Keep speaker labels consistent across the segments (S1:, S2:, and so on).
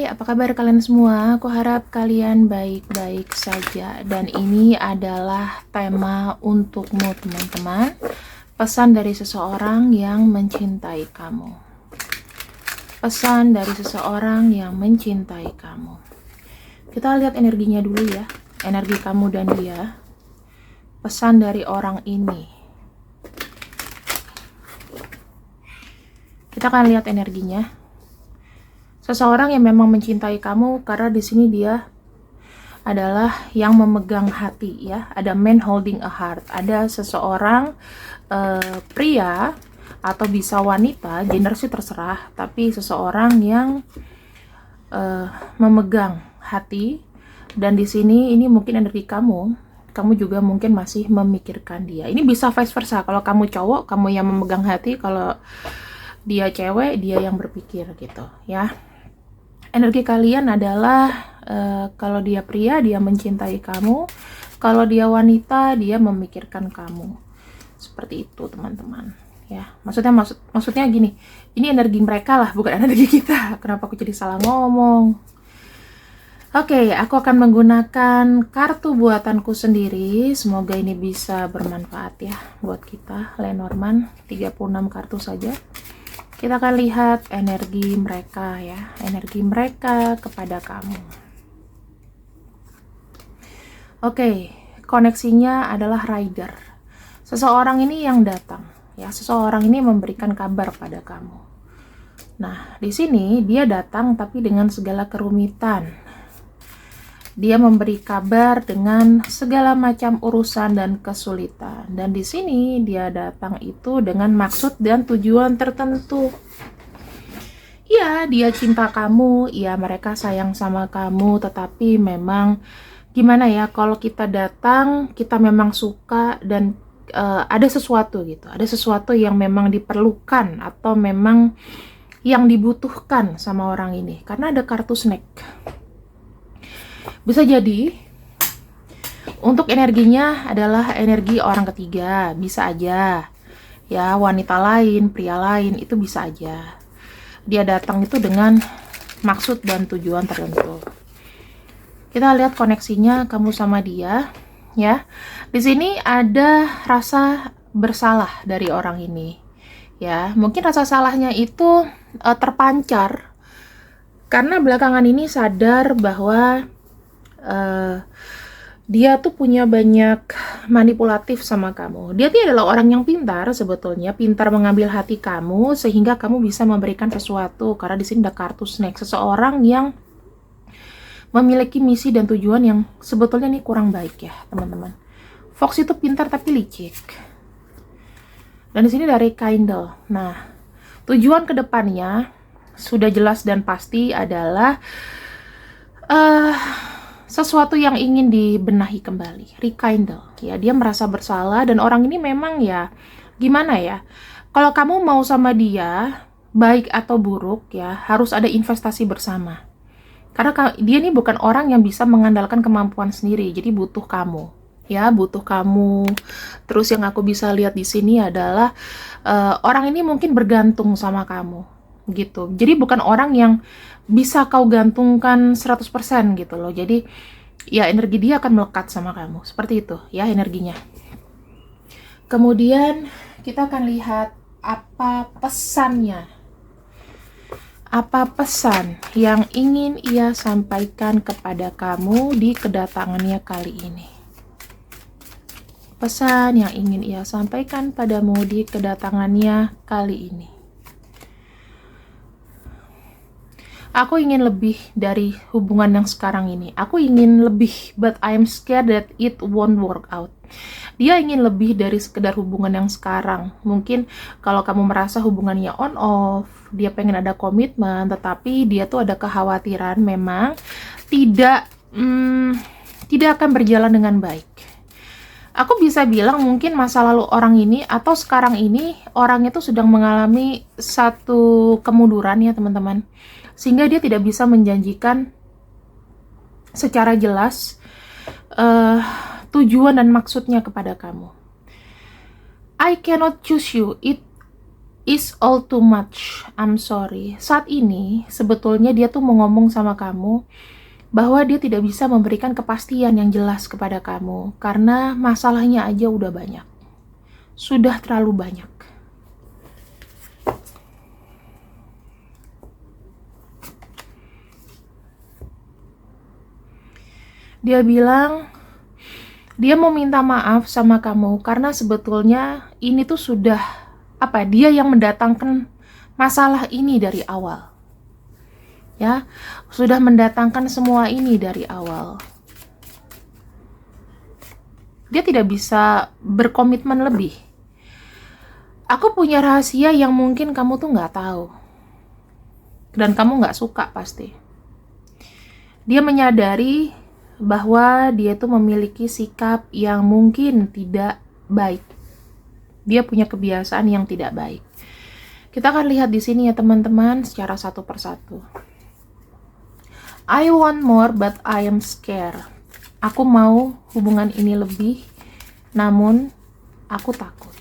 S1: apa kabar kalian semua? Aku harap kalian baik-baik saja. Dan ini adalah tema untukmu teman-teman. Pesan dari seseorang yang mencintai kamu. Pesan dari seseorang yang mencintai kamu. Kita lihat energinya dulu ya. Energi kamu dan dia. Pesan dari orang ini. Kita akan lihat energinya. Seseorang yang memang mencintai kamu karena di sini dia adalah yang memegang hati ya. Ada man holding a heart. Ada seseorang pria atau bisa wanita, gender sih terserah, tapi seseorang yang memegang hati. Dan di sini ini mungkin energi kamu juga mungkin masih memikirkan dia. Ini bisa vice versa. Kalau kamu cowok, kamu yang memegang hati. Kalau dia cewek, dia yang berpikir gitu ya. Energi kalian adalah kalau dia pria, dia mencintai kamu. Kalau dia wanita, dia memikirkan kamu. Seperti itu, teman-teman. Ya, maksudnya gini. Ini energi mereka lah, bukan energi kita. Kenapa aku jadi salah ngomong? Oke, aku akan menggunakan kartu buatanku sendiri. Semoga ini bisa bermanfaat ya buat kita. Lenormand, 36 kartu saja. Kita akan lihat energi mereka ya, energi mereka kepada kamu. Oke, koneksinya adalah rider. Seseorang ini yang datang ya, seseorang ini memberikan kabar pada kamu. Nah, di sini dia datang tapi dengan segala kerumitan. Dia memberi kabar dengan segala macam urusan dan kesulitan. Dan di sini dia datang itu dengan maksud dan tujuan tertentu. Ya, dia cinta kamu, ya mereka sayang sama kamu, tetapi memang gimana ya, kalau kita datang, kita memang suka dan ada sesuatu gitu. Ada sesuatu yang memang diperlukan atau memang yang dibutuhkan sama orang ini. Karena ada kartu snake. Bisa jadi untuk energinya adalah energi orang ketiga, bisa aja ya, wanita lain, pria lain, itu bisa aja. Dia datang itu dengan maksud dan tujuan tertentu. Kita lihat koneksinya kamu sama dia ya. Di sini ada rasa bersalah dari orang ini ya. Mungkin rasa salahnya itu terpancar karena belakangan ini sadar bahwa dia tuh punya banyak manipulatif sama kamu. Dia tuh adalah orang yang pintar sebetulnya, pintar mengambil hati kamu sehingga kamu bisa memberikan sesuatu. Karena di sini ada kartu snake, seseorang yang memiliki misi dan tujuan yang sebetulnya ini kurang baik ya, teman-teman. Fox itu pintar tapi licik. Dan di sini dari candle. Nah, tujuan kedepannya sudah jelas dan pasti adalah sesuatu yang ingin dibenahi kembali, rekindle ya. Dia merasa bersalah dan orang ini memang ya gimana ya, kalau kamu mau sama dia baik atau buruk ya, harus ada investasi bersama karena dia ini bukan orang yang bisa mengandalkan kemampuan sendiri, jadi butuh kamu ya, butuh kamu. Terus yang aku bisa lihat di sini adalah orang ini mungkin bergantung sama kamu gitu. Jadi bukan orang yang bisa kau gantungkan 100% gitu loh. Jadi ya energi dia akan melekat sama kamu. Seperti itu ya energinya. Kemudian kita akan lihat apa pesannya. Apa pesan yang ingin ia sampaikan kepada kamu di kedatangannya kali ini. Pesan yang ingin ia sampaikan padamu di kedatangannya kali ini. Aku ingin lebih dari hubungan yang sekarang ini. Aku ingin lebih, but I'm scared that it won't work out. Dia ingin lebih dari sekedar hubungan yang sekarang. Mungkin kalau kamu merasa hubungannya on off, dia pengen ada komitmen, tetapi dia tuh ada kekhawatiran memang tidak akan berjalan dengan baik. Aku bisa bilang mungkin masa lalu orang ini atau sekarang ini orang itu sedang mengalami satu kemunduran ya teman-teman. Sehingga dia tidak bisa menjanjikan secara jelas tujuan dan maksudnya kepada kamu. I cannot choose you. Is all too much, I'm sorry. Saat ini sebetulnya dia tuh mau ngomong sama kamu bahwa dia tidak bisa memberikan kepastian yang jelas kepada kamu karena masalahnya aja udah banyak. Sudah terlalu banyak. Dia bilang dia mau minta maaf sama kamu karena sebetulnya ini tuh sudah dia yang mendatangkan masalah ini dari awal. Ya, sudah mendatangkan semua ini dari awal. Dia tidak bisa berkomitmen lebih. Aku punya rahasia yang mungkin kamu tuh nggak tahu. Dan kamu nggak suka pasti. Dia menyadari bahwa dia tuh memiliki sikap yang mungkin tidak baik. Dia punya kebiasaan yang tidak baik. Kita akan lihat di sini ya teman-teman secara satu persatu. I want more but I am scared. Aku mau hubungan ini lebih, namun aku takut.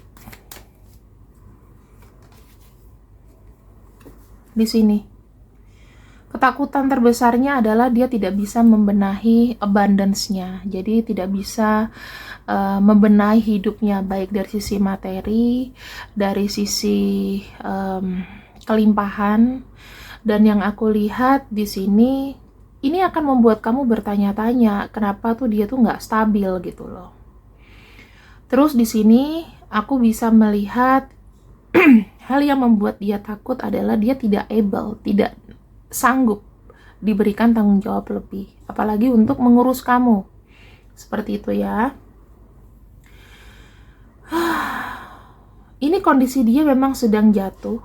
S1: Di sini. Ketakutan terbesarnya adalah dia tidak bisa membenahi abundance-nya. Jadi tidak bisa membenahi hidupnya baik dari sisi materi, dari sisi kelimpahan. Dan yang aku lihat di sini, ini akan membuat kamu bertanya-tanya kenapa tuh dia tuh nggak stabil gitu loh. Terus di sini aku bisa melihat hal yang membuat dia takut adalah dia tidak sanggup diberikan tanggung jawab lebih, apalagi untuk mengurus kamu. Seperti itu ya. Ini kondisi dia memang sedang jatuh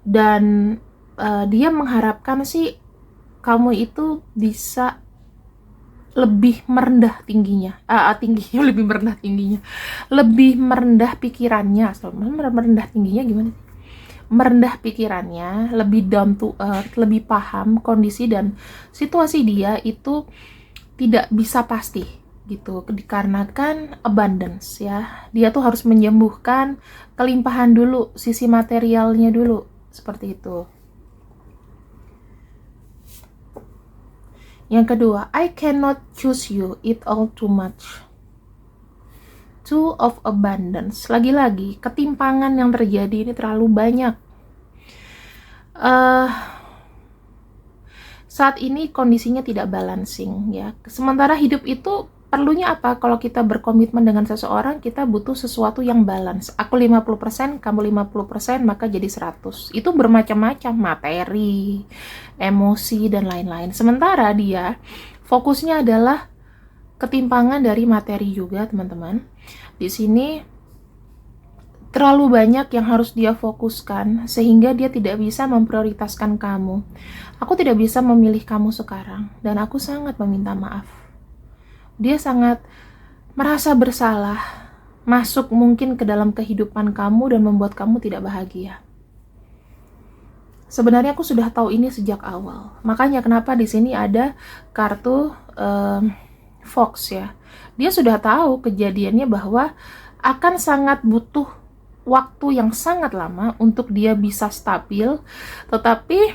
S1: dan dia mengharapkan sih kamu itu bisa lebih merendah tingginya, lebih merendah pikirannya. Merendah tingginya gimana sih? Merendah pikirannya, lebih down to earth, lebih paham kondisi dan situasi dia itu tidak bisa pasti gitu, dikarenakan abundance ya. Dia tuh harus menyembuhkan kelimpahan dulu, sisi materialnya dulu, seperti itu. Yang kedua, I cannot choose you, it all too much. Two of abundance. Lagi-lagi, ketimpangan yang terjadi ini terlalu banyak. Saat ini kondisinya tidak balancing ya. Sementara hidup itu perlunya apa? Kalau kita berkomitmen dengan seseorang, kita butuh sesuatu yang balance. Aku 50%, kamu 50%, maka jadi 100. Itu bermacam-macam, materi, emosi, dan lain-lain. Sementara dia, fokusnya adalah ketimpangan dari materi juga, teman-teman. Di sini terlalu banyak yang harus dia fokuskan sehingga dia tidak bisa memprioritaskan kamu. Aku tidak bisa memilih kamu sekarang dan aku sangat meminta maaf. Dia sangat merasa bersalah masuk mungkin ke dalam kehidupan kamu dan membuat kamu tidak bahagia. Sebenarnya aku sudah tahu ini sejak awal. Makanya kenapa di sini ada kartu Fox ya. Dia sudah tahu kejadiannya bahwa akan sangat butuh waktu yang sangat lama untuk dia bisa stabil, tetapi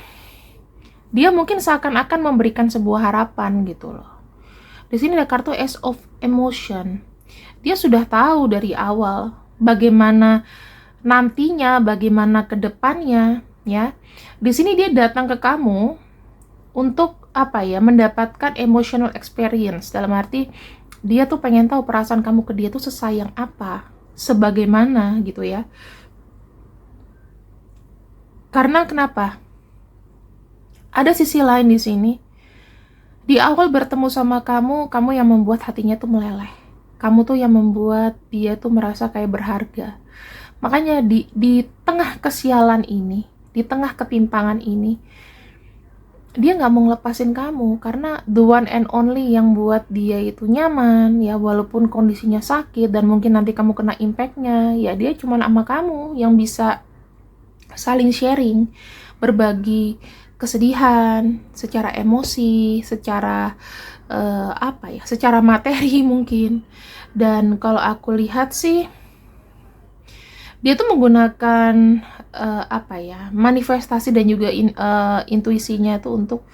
S1: dia mungkin seakan-akan memberikan sebuah harapan gitu loh. Di sini ada kartu Ace of Emotion. Dia sudah tahu dari awal bagaimana nantinya, bagaimana ke depannya ya. Di sini dia datang ke kamu untuk mendapatkan emotional experience, dalam arti dia tuh pengen tahu perasaan kamu ke dia tuh sesayang apa, sebagaimana gitu ya. Karena kenapa? Ada sisi lain di sini. Di awal bertemu sama kamu yang membuat hatinya tuh meleleh. Kamu tuh yang membuat dia tuh merasa kayak berharga. Makanya di tengah kesialan ini, di tengah ketimpangan ini, dia nggak mau ngelepasin kamu karena the one and only yang buat dia itu nyaman ya, walaupun kondisinya sakit dan mungkin nanti kamu kena impactnya ya, dia cuma sama kamu yang bisa saling sharing, berbagi kesedihan secara emosi, secara secara materi mungkin. Dan kalau aku lihat sih dia tuh menggunakan apa ya, manifestasi dan juga intuisinya itu untuk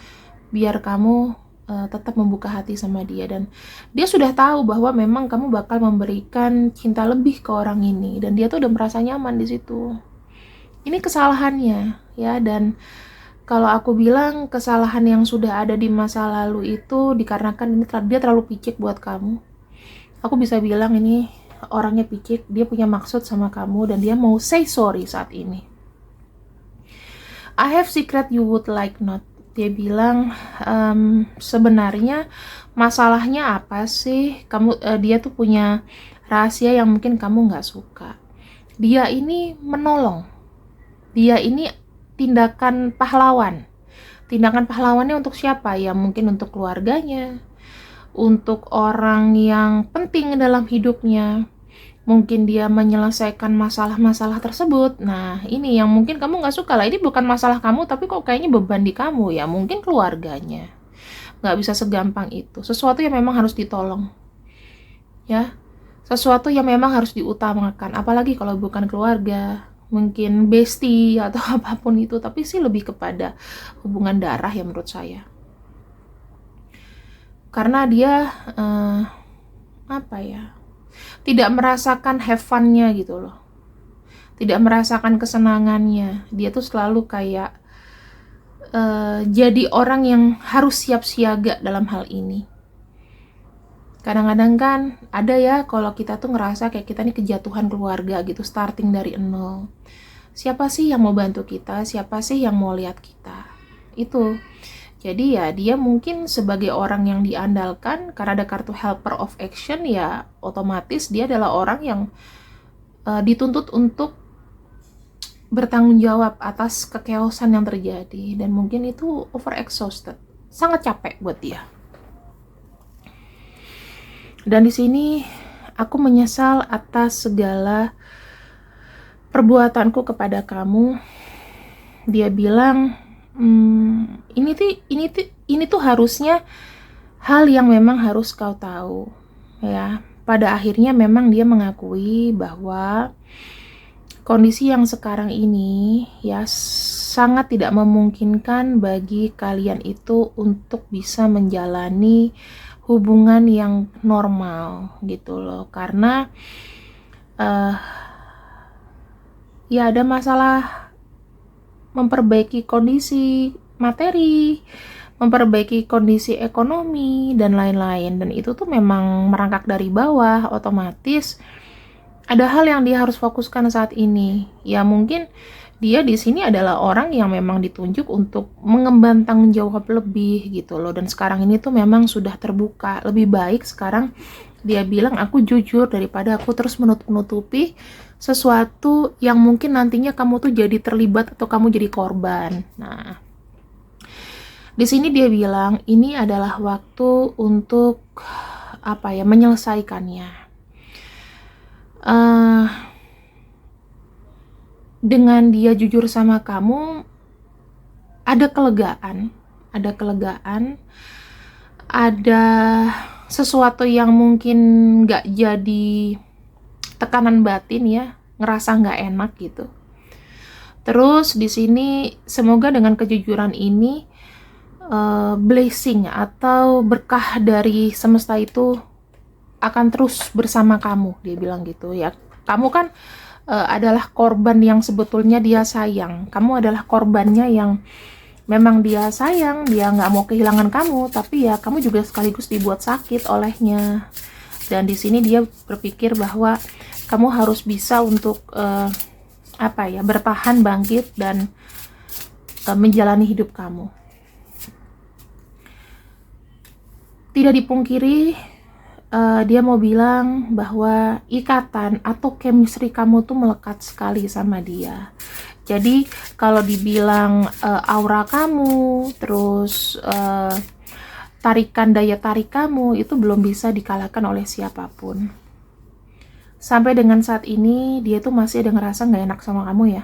S1: biar kamu tetap membuka hati sama dia, dan dia sudah tahu bahwa memang kamu bakal memberikan cinta lebih ke orang ini, dan dia tuh udah merasa nyaman di situ. Ini kesalahannya ya, dan kalau aku bilang kesalahan yang sudah ada di masa lalu itu dikarenakan dia terlalu picik buat kamu. Aku bisa bilang ini orangnya picik, dia punya maksud sama kamu dan dia mau say sorry saat ini. I have secret you would like not. Dia bilang sebenarnya masalahnya apa sih? Dia tuh punya rahasia yang mungkin kamu nggak suka. Dia ini menolong. Dia ini tindakan pahlawan. Tindakan pahlawannya untuk siapa? Ya mungkin untuk keluarganya, untuk orang yang penting dalam hidupnya. Mungkin dia menyelesaikan masalah-masalah tersebut. Nah, ini yang mungkin kamu nggak suka lah. Ini bukan masalah kamu, tapi kok kayaknya beban di kamu. Ya mungkin keluarganya. Nggak bisa segampang itu. Sesuatu yang memang harus ditolong. Ya, sesuatu yang memang harus diutamakan. Apalagi kalau bukan keluarga. Mungkin bestie atau apapun itu, tapi sih lebih kepada hubungan darah ya menurut saya. Karena dia apa ya, tidak merasakan have fun-nya gitu loh, tidak merasakan kesenangannya. Dia tuh selalu kayak jadi orang yang harus siap siaga dalam hal ini. Kadang-kadang kan ada ya kalau kita tuh ngerasa kayak kita nih kejatuhan keluarga gitu, starting dari nol. Siapa sih yang mau bantu kita? Siapa sih yang mau lihat kita? Itu. Jadi ya dia mungkin sebagai orang yang diandalkan karena ada kartu helper of action, ya otomatis dia adalah orang yang dituntut untuk bertanggung jawab atas kekeosan yang terjadi, dan mungkin itu over exhausted, sangat capek buat dia. Dan di sini aku menyesal atas segala perbuatanku kepada kamu. Dia bilang, ini tuh harusnya hal yang memang harus kau tahu, ya. Pada akhirnya memang dia mengakui bahwa kondisi yang sekarang ini ya sangat tidak memungkinkan bagi kalian itu untuk bisa menjalani hubungan yang normal gitu loh, karena ya ada masalah memperbaiki kondisi materi, memperbaiki kondisi ekonomi dan lain-lain, dan itu tuh memang merangkak dari bawah. Otomatis ada hal yang dia harus fokuskan saat ini. Ya mungkin dia di sini adalah orang yang memang ditunjuk untuk mengemban tanggung jawab lebih gitu loh, dan sekarang ini tuh memang sudah terbuka. Lebih baik sekarang dia bilang aku jujur daripada aku terus menutup-nutupi sesuatu yang mungkin nantinya kamu tuh jadi terlibat atau kamu jadi korban. Nah, di sini dia bilang ini adalah waktu untuk apa ya, menyelesaikannya. Dengan dia jujur sama kamu, ada kelegaan, ada sesuatu yang mungkin nggak jadi tekanan batin ya, ngerasa nggak enak gitu. Terus di sini semoga dengan kejujuran ini blessing atau berkah dari semesta itu akan terus bersama kamu, dia bilang gitu ya. Kamu kan adalah korban yang sebetulnya dia sayang. Kamu adalah korbannya yang memang dia sayang, dia nggak mau kehilangan kamu, tapi ya kamu juga sekaligus dibuat sakit olehnya. Dan di sini dia berpikir bahwa kamu harus bisa untuk bertahan, bangkit, dan menjalani hidup kamu. Tidak dipungkiri, dia mau bilang bahwa ikatan atau chemistry kamu tuh melekat sekali sama dia. Jadi kalau dibilang aura kamu, terus daya tarik kamu itu belum bisa dikalahkan oleh siapapun. Sampai dengan saat ini dia tuh masih ada ngerasa gak enak sama kamu ya.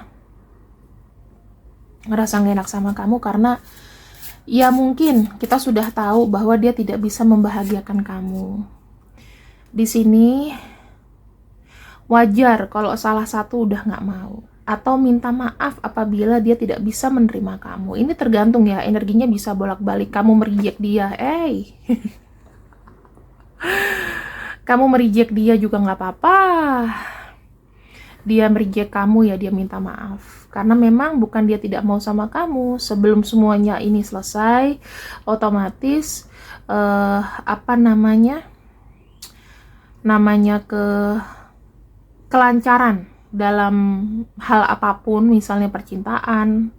S1: Ngerasa gak enak sama kamu karena ya mungkin kita sudah tahu bahwa dia tidak bisa membahagiakan kamu. Di sini wajar kalau salah satu udah gak mau. atau minta maaf apabila dia tidak bisa menerima kamu. Ini tergantung ya, energinya bisa bolak-balik. Kamu mereject dia, kamu mereject dia juga nggak apa-apa. Dia mereject kamu ya, dia minta maaf. Karena memang bukan dia tidak mau sama kamu. Sebelum semuanya ini selesai, otomatis kelancaran dalam hal apapun, misalnya percintaan,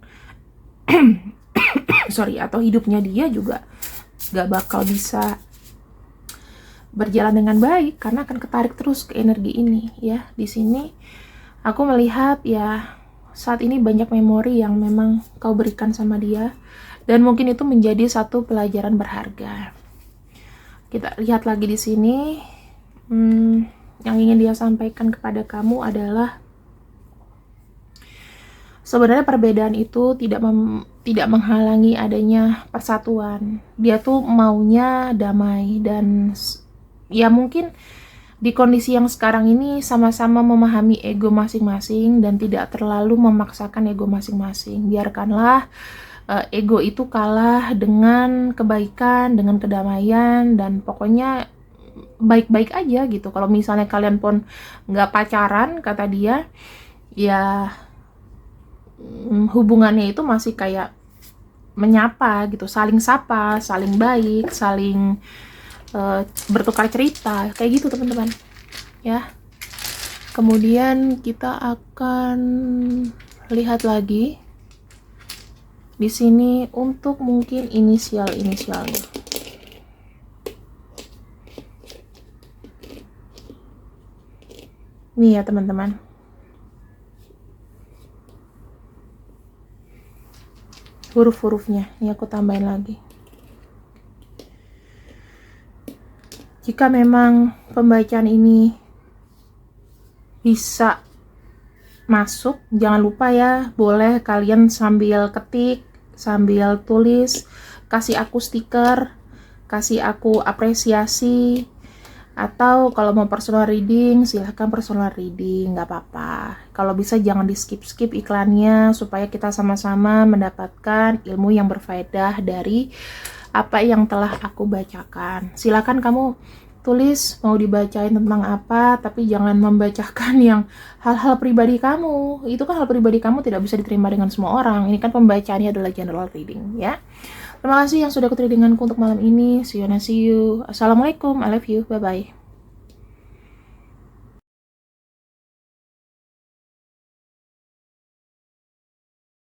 S1: atau hidupnya dia juga gak bakal bisa berjalan dengan baik karena akan ketarik terus ke energi ini ya. Di sini aku melihat ya, saat ini banyak memori yang memang kau berikan sama dia dan mungkin itu menjadi satu pelajaran berharga. Kita lihat lagi di sini, yang ingin dia sampaikan kepada kamu adalah sebenarnya perbedaan itu tidak menghalangi adanya persatuan. Dia tuh maunya damai dan ya mungkin di kondisi yang sekarang ini sama-sama memahami ego masing-masing dan tidak terlalu memaksakan ego masing-masing. Biarkanlah ego itu kalah dengan kebaikan, dengan kedamaian, dan pokoknya baik-baik aja gitu. Kalau misalnya kalian pun nggak pacaran, kata dia, ya hubungannya itu masih kayak menyapa gitu, saling sapa, saling baik, saling bertukar cerita, kayak gitu teman-teman ya. Kemudian kita akan lihat lagi di sini untuk mungkin inisialnya. Nih ya teman-teman, huruf-hurufnya ini aku tambahin lagi. Jika memang pembacaan ini bisa masuk, jangan lupa ya, boleh kalian sambil ketik, sambil tulis, kasih aku stiker, kasih aku apresiasi, atau kalau mau personal reading, silahkan personal reading, nggak apa-apa. Kalau bisa jangan di skip iklannya, supaya kita sama-sama mendapatkan ilmu yang berfaedah dari apa yang telah aku bacakan. Silakan kamu tulis mau dibacain tentang apa, tapi jangan membacakan yang hal-hal pribadi kamu. Itu kan hal pribadi kamu, tidak bisa diterima dengan semua orang. Ini kan pembacaannya adalah general reading ya. Terima kasih yang sudah ikut readinganku untuk malam ini. See you. Assalamualaikum, I love you, bye bye.